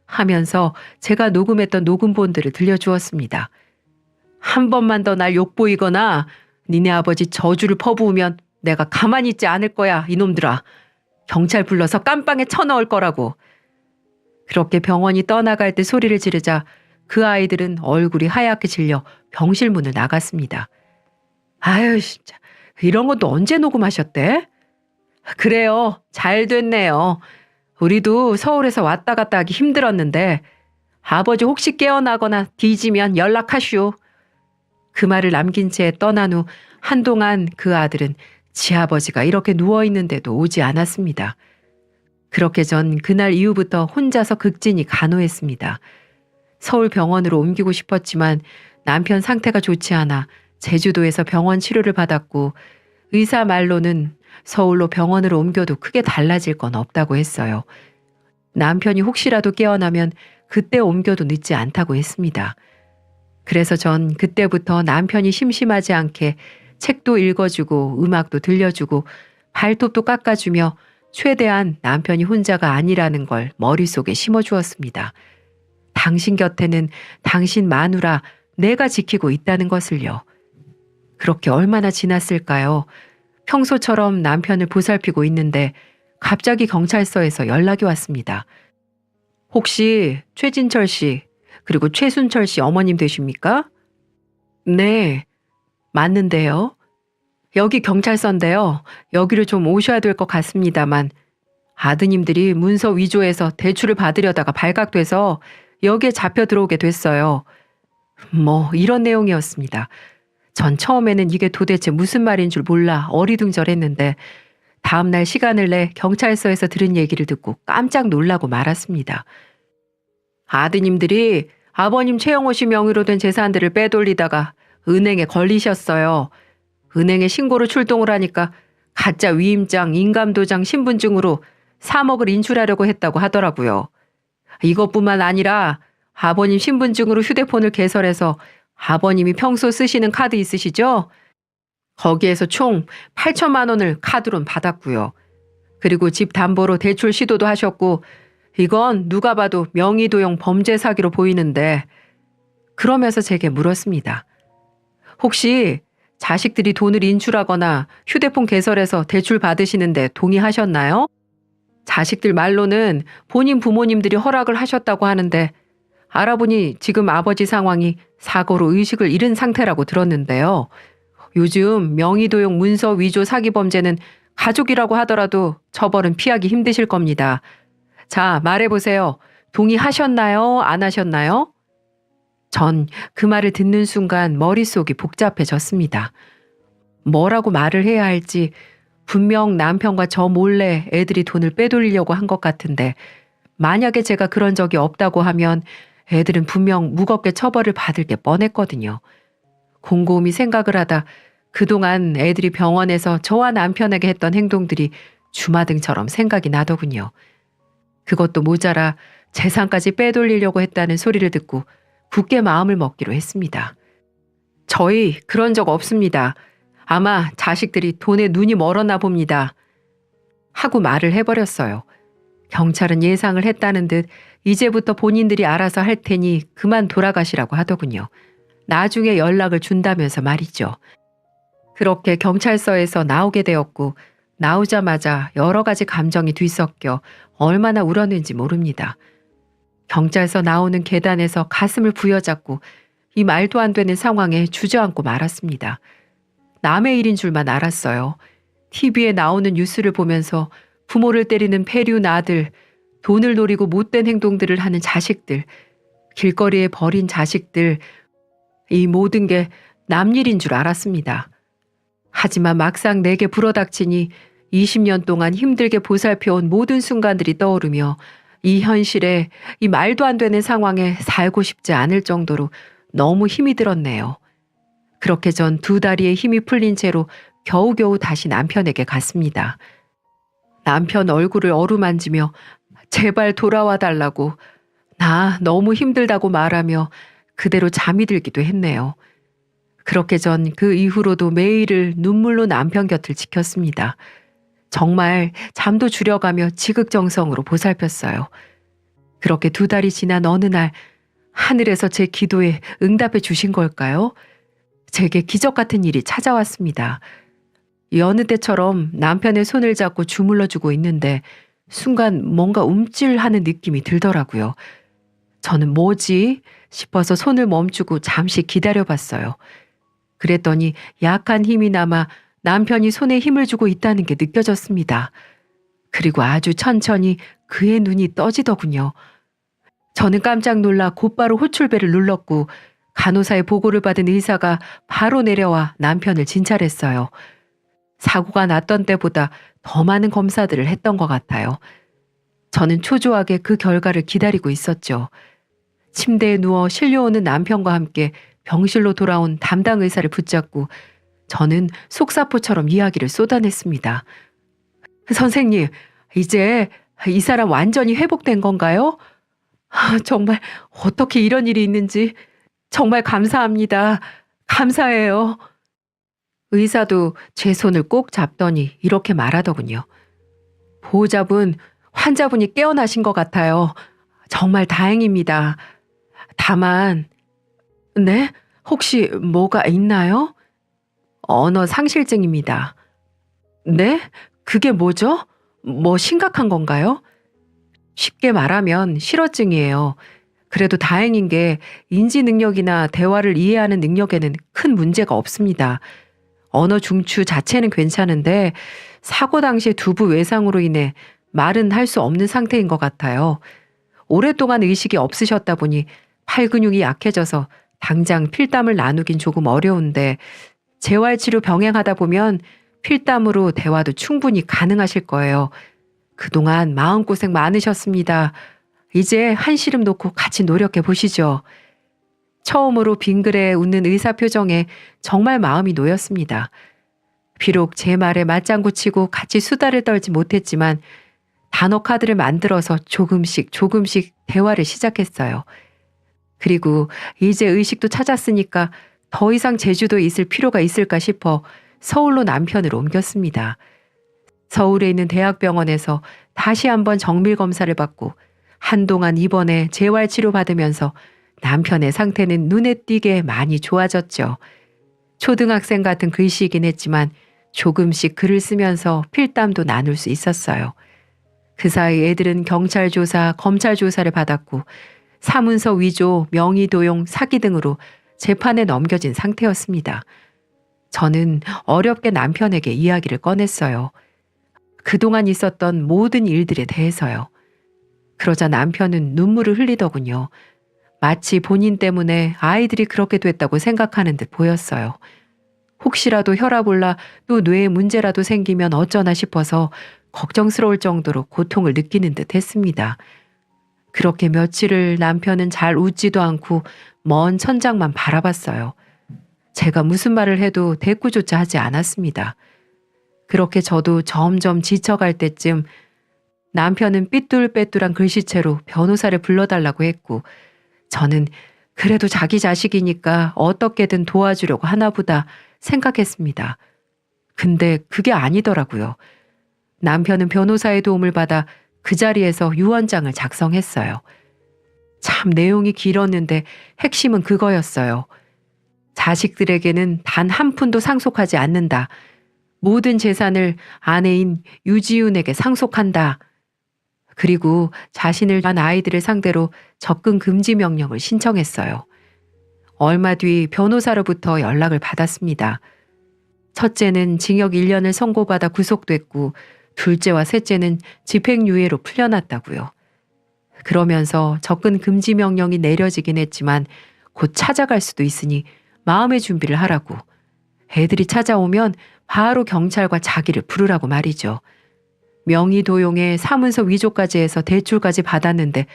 하면서 제가 녹음했던 녹음본들을 들려주었습니다. 한 번만 더 날 욕보이거나 니네 아버지 저주를 퍼부으면 내가 가만히 있지 않을 거야, 이놈들아. 경찰 불러서 깜빵에 쳐넣을 거라고. 그렇게 병원이 떠나갈 때 소리를 지르자 그 아이들은 얼굴이 하얗게 질려 병실 문을 나갔습니다. 아유, 진짜. 이런 것도 언제 녹음하셨대? 그래요. 잘 됐네요. 우리도 서울에서 왔다 갔다 하기 힘들었는데 아버지 혹시 깨어나거나 뒤지면 연락하시오. 그 말을 남긴 채 떠난 후 한동안 그 아들은 지 아버지가 이렇게 누워있는데도 오지 않았습니다. 그렇게 전 그날 이후부터 혼자서 극진히 간호했습니다. 서울 병원으로 옮기고 싶었지만 남편 상태가 좋지 않아 제주도에서 병원 치료를 받았고 의사 말로는 서울로 병원으로 옮겨도 크게 달라질 건 없다고 했어요. 남편이 혹시라도 깨어나면 그때 옮겨도 늦지 않다고 했습니다. 그래서 전 그때부터 남편이 심심하지 않게 책도 읽어주고 음악도 들려주고 발톱도 깎아주며 최대한 남편이 혼자가 아니라는 걸 머릿속에 심어주었습니다. 당신 곁에는 당신 마누라 내가 지키고 있다는 것을요. 그렇게 얼마나 지났을까요? 평소처럼 남편을 보살피고 있는데 갑자기 경찰서에서 연락이 왔습니다. 혹시 최진철 씨 그리고 최순철 씨 어머님 되십니까? 네, 맞는데요. 여기 경찰서인데요. 여기를 좀 오셔야 될 것 같습니다만 아드님들이 문서 위조해서 대출을 받으려다가 발각돼서 여기에 잡혀 들어오게 됐어요. 뭐 이런 내용이었습니다. 전 처음에는 이게 도대체 무슨 말인 줄 몰라 어리둥절했는데 다음날 시간을 내 경찰서에서 들은 얘기를 듣고 깜짝 놀라고 말았습니다. 아드님들이 아버님 최영호 씨 명의로 된 재산들을 빼돌리다가 은행에 걸리셨어요. 은행에 신고로 출동을 하니까 가짜 위임장, 인감도장, 신분증으로 3억을 인출하려고 했다고 하더라고요. 이것뿐만 아니라 아버님 신분증으로 휴대폰을 개설해서 아버님이 평소 쓰시는 카드 있으시죠? 거기에서 총 8천만 원을 카드론 받았고요. 그리고 집 담보로 대출 시도도 하셨고 이건 누가 봐도 명의도용 범죄 사기로 보이는데 그러면서 제게 물었습니다. 혹시 자식들이 돈을 인출하거나 휴대폰 개설해서 대출 받으시는데 동의하셨나요? 자식들 말로는 본인 부모님들이 허락을 하셨다고 하는데 알아보니 지금 아버지 상황이 사고로 의식을 잃은 상태라고 들었는데요. 요즘 명의도용 문서 위조 사기 범죄는 가족이라고 하더라도 처벌은 피하기 힘드실 겁니다. 자, 말해보세요. 동의하셨나요? 안 하셨나요? 전 그 말을 듣는 순간 머릿속이 복잡해졌습니다. 뭐라고 말을 해야 할지. 분명 남편과 저 몰래 애들이 돈을 빼돌리려고 한 것 같은데 만약에 제가 그런 적이 없다고 하면 애들은 분명 무겁게 처벌을 받을 게 뻔했거든요. 곰곰이 생각을 하다 그동안 애들이 병원에서 저와 남편에게 했던 행동들이 주마등처럼 생각이 나더군요. 그것도 모자라 재산까지 빼돌리려고 했다는 소리를 듣고 굳게 마음을 먹기로 했습니다. 저희 그런 적 없습니다. 아마 자식들이 돈에 눈이 멀었나 봅니다. 하고 말을 해버렸어요. 경찰은 예상을 했다는 듯 이제부터 본인들이 알아서 할 테니 그만 돌아가시라고 하더군요. 나중에 연락을 준다면서 말이죠. 그렇게 경찰서에서 나오게 되었고 나오자마자 여러 가지 감정이 뒤섞여 얼마나 울었는지 모릅니다. 경찰서 나오는 계단에서 가슴을 부여잡고 이 말도 안 되는 상황에 주저앉고 말았습니다. 남의 일인 줄만 알았어요. TV에 나오는 뉴스를 보면서 부모를 때리는 폐륜 아들, 돈을 노리고 못된 행동들을 하는 자식들, 길거리에 버린 자식들, 이 모든 게 남 일인 줄 알았습니다. 하지만 막상 내게 불어닥치니 20년 동안 힘들게 보살펴온 모든 순간들이 떠오르며 이 현실에, 이 말도 안 되는 상황에 살고 싶지 않을 정도로 너무 힘이 들었네요. 그렇게 전 두 다리에 힘이 풀린 채로 겨우겨우 다시 남편에게 갔습니다. 남편 얼굴을 어루만지며 제발 돌아와 달라고, 나 너무 힘들다고 말하며 그대로 잠이 들기도 했네요. 그렇게 전 그 이후로도 매일을 눈물로 남편 곁을 지켰습니다. 정말 잠도 줄여가며 지극정성으로 보살폈어요. 그렇게 두 달이 지난 어느 날 하늘에서 제 기도에 응답해 주신 걸까요? 제게 기적 같은 일이 찾아왔습니다. 여느 때처럼 남편의 손을 잡고 주물러주고 있는데 순간 뭔가 움찔하는 느낌이 들더라고요. 저는 뭐지? 싶어서 손을 멈추고 잠시 기다려봤어요. 그랬더니 약한 힘이 남아 남편이 손에 힘을 주고 있다는 게 느껴졌습니다. 그리고 아주 천천히 그의 눈이 떠지더군요. 저는 깜짝 놀라 곧바로 호출벨을 눌렀고 간호사의 보고를 받은 의사가 바로 내려와 남편을 진찰했어요. 사고가 났던 때보다 더 많은 검사들을 했던 것 같아요. 저는 초조하게 그 결과를 기다리고 있었죠. 침대에 누워 실려오는 남편과 함께 병실로 돌아온 담당 의사를 붙잡고 저는 속사포처럼 이야기를 쏟아냈습니다. 선생님, 이제 이 사람 완전히 회복된 건가요? 정말 어떻게 이런 일이 있는지 정말 감사합니다. 감사해요. 의사도 제 손을 꼭 잡더니 이렇게 말하더군요. 보호자분, 환자분이 깨어나신 것 같아요. 정말 다행입니다. 다만, 네? 혹시 뭐가 있나요? 언어 상실증입니다. 네? 그게 뭐죠? 뭐 심각한 건가요? 쉽게 말하면 실어증이에요. 그래도 다행인 게 인지 능력이나 대화를 이해하는 능력에는 큰 문제가 없습니다. 언어 중추 자체는 괜찮은데 사고 당시 두부 외상으로 인해 말은 할 수 없는 상태인 것 같아요. 오랫동안 의식이 없으셨다 보니 팔 근육이 약해져서 당장 필담을 나누긴 조금 어려운데 재활치료 병행하다 보면 필담으로 대화도 충분히 가능하실 거예요. 그동안 마음고생 많으셨습니다. 이제 한시름 놓고 같이 노력해 보시죠. 처음으로 빙그레 웃는 의사 표정에 정말 마음이 놓였습니다. 비록 제 말에 맞장구 치고 같이 수다를 떨지 못했지만 단어 카드를 만들어서 조금씩 대화를 시작했어요. 그리고 이제 의식도 찾았으니까 더 이상 제주도에 있을 필요가 있을까 싶어 서울로 남편을 옮겼습니다. 서울에 있는 대학병원에서 다시 한번 정밀 검사를 받고 한동안 입원해 재활치료 받으면서 남편의 상태는 눈에 띄게 많이 좋아졌죠. 초등학생 같은 글씨이긴 했지만 조금씩 글을 쓰면서 필담도 나눌 수 있었어요. 그 사이 애들은 경찰 조사, 검찰 조사를 받았고 사문서 위조, 명의 도용, 사기 등으로 재판에 넘겨진 상태였습니다. 저는 어렵게 남편에게 이야기를 꺼냈어요. 그동안 있었던 모든 일들에 대해서요. 그러자 남편은 눈물을 흘리더군요. 마치 본인 때문에 아이들이 그렇게 됐다고 생각하는 듯 보였어요. 혹시라도 혈압 올라 또 뇌에 문제라도 생기면 어쩌나 싶어서 걱정스러울 정도로 고통을 느끼는 듯 했습니다. 그렇게 며칠을 남편은 잘 웃지도 않고 먼 천장만 바라봤어요. 제가 무슨 말을 해도 대꾸조차 하지 않았습니다. 그렇게 저도 점점 지쳐갈 때쯤 남편은 삐뚤빼뚤한 글씨체로 변호사를 불러달라고 했고, 저는 그래도 자기 자식이니까 어떻게든 도와주려고 하나보다 생각했습니다. 근데 그게 아니더라고요. 남편은 변호사의 도움을 받아 그 자리에서 유언장을 작성했어요. 참 내용이 길었는데 핵심은 그거였어요. 자식들에게는 단 한 푼도 상속하지 않는다. 모든 재산을 아내인 유지윤에게 상속한다. 그리고 자신을 둔 아이들을 상대로 접근 금지 명령을 신청했어요. 얼마 뒤 변호사로부터 연락을 받았습니다. 첫째는 징역 1년을 선고받아 구속됐고 둘째와 셋째는 집행유예로 풀려났다고요. 그러면서 접근 금지 명령이 내려지긴 했지만 곧 찾아갈 수도 있으니 마음의 준비를 하라고. 애들이 찾아오면 바로 경찰과 자기를 부르라고 말이죠. 명의 도용에 사문서 위조까지 해서 대출까지 받았는데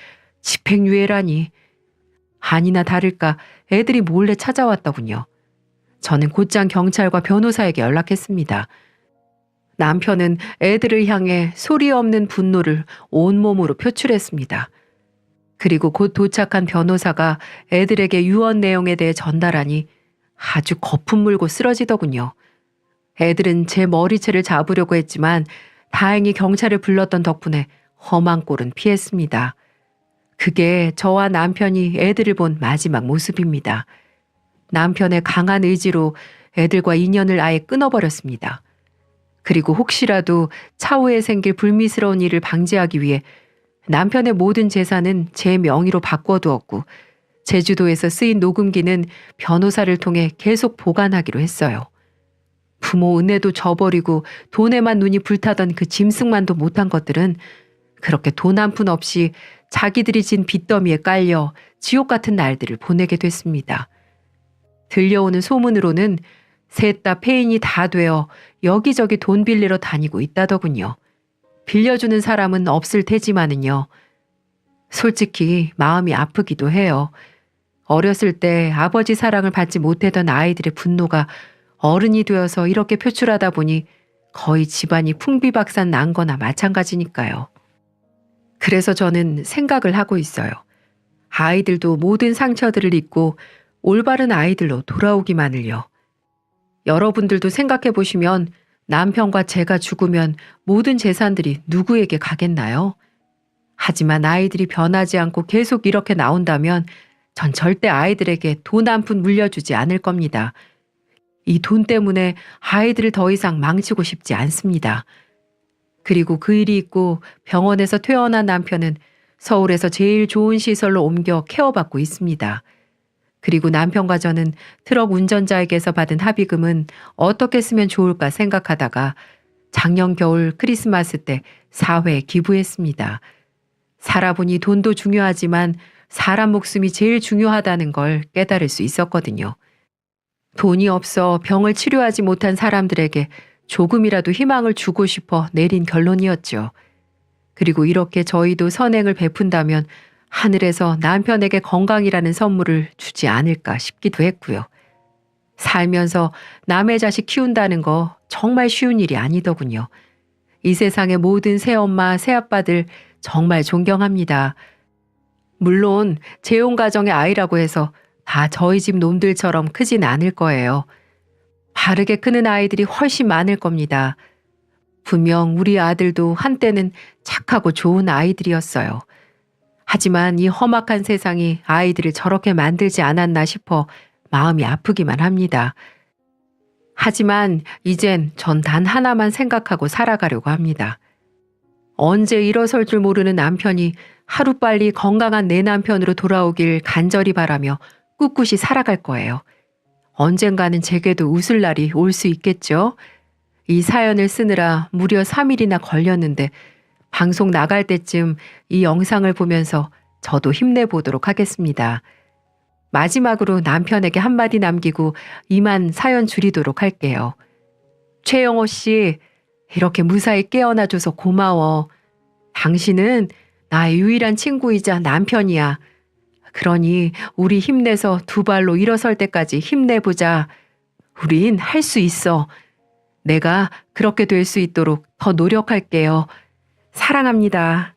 집행유예라니. 아니나 다를까 애들이 몰래 찾아왔더군요. 저는 곧장 경찰과 변호사에게 연락했습니다. 남편은 애들을 향해 소리 없는 분노를 온몸으로 표출했습니다. 그리고 곧 도착한 변호사가 애들에게 유언 내용에 대해 전달하니 아주 거품 물고 쓰러지더군요. 애들은 제 머리채를 잡으려고 했지만 다행히 경찰을 불렀던 덕분에 험한 꼴은 피했습니다. 그게 저와 남편이 애들을 본 마지막 모습입니다. 남편의 강한 의지로 애들과 인연을 아예 끊어버렸습니다. 그리고 혹시라도 차후에 생길 불미스러운 일을 방지하기 위해 남편의 모든 재산은 제 명의로 바꿔두었고 제주도에서 쓰인 녹음기는 변호사를 통해 계속 보관하기로 했어요. 부모 은혜도 저버리고 돈에만 눈이 불타던 그 짐승만도 못한 것들은 그렇게 돈 한 푼 없이 자기들이 진 빚더미에 깔려 지옥 같은 날들을 보내게 됐습니다. 들려오는 소문으로는 셋 다 폐인이 다 되어 여기저기 돈 빌리러 다니고 있다더군요. 빌려주는 사람은 없을 테지만은요. 솔직히 마음이 아프기도 해요. 어렸을 때 아버지 사랑을 받지 못했던 아이들의 분노가 어른이 되어서 이렇게 표출하다 보니 거의 집안이 풍비박산 난 거나 마찬가지니까요. 그래서 저는 생각을 하고 있어요. 아이들도 모든 상처들을 잊고 올바른 아이들로 돌아오기만을요. 여러분들도 생각해 보시면 남편과 제가 죽으면 모든 재산들이 누구에게 가겠나요? 하지만 아이들이 변하지 않고 계속 이렇게 나온다면 전 절대 아이들에게 돈 한 푼 물려주지 않을 겁니다. 이 돈 때문에 아이들을 더 이상 망치고 싶지 않습니다. 그리고 그 일이 있고 병원에서 퇴원한 남편은 서울에서 제일 좋은 시설로 옮겨 케어받고 있습니다. 그리고 남편과 저는 트럭 운전자에게서 받은 합의금은 어떻게 쓰면 좋을까 생각하다가 작년 겨울 크리스마스 때 사회에 기부했습니다. 살아보니 돈도 중요하지만 사람 목숨이 제일 중요하다는 걸 깨달을 수 있었거든요. 돈이 없어 병을 치료하지 못한 사람들에게 조금이라도 희망을 주고 싶어 내린 결론이었죠. 그리고 이렇게 저희도 선행을 베푼다면 하늘에서 남편에게 건강이라는 선물을 주지 않을까 싶기도 했고요. 살면서 남의 자식 키운다는 거 정말 쉬운 일이 아니더군요. 이 세상의 모든 새엄마, 새아빠들 정말 존경합니다. 물론 재혼 가정의 아이라고 해서 다 저희 집 놈들처럼 크진 않을 거예요. 바르게 크는 아이들이 훨씬 많을 겁니다. 분명 우리 아들도 한때는 착하고 좋은 아이들이었어요. 하지만 이 험악한 세상이 아이들을 저렇게 만들지 않았나 싶어 마음이 아프기만 합니다. 하지만 이젠 전 단 하나만 생각하고 살아가려고 합니다. 언제 일어설 줄 모르는 남편이 하루빨리 건강한 내 남편으로 돌아오길 간절히 바라며 꿋꿋이 살아갈 거예요. 언젠가는 제게도 웃을 날이 올 수 있겠죠? 이 사연을 쓰느라 무려 3일이나 걸렸는데 방송 나갈 때쯤 이 영상을 보면서 저도 힘내보도록 하겠습니다. 마지막으로 남편에게 한마디 남기고 이만 사연 줄이도록 할게요. 최영호 씨, 이렇게 무사히 깨어나줘서 고마워. 당신은 나의 유일한 친구이자 남편이야. 그러니 우리 힘내서 두 발로 일어설 때까지 힘내보자. 우린 할 수 있어. 내가 그렇게 될 수 있도록 더 노력할게요. 사랑합니다.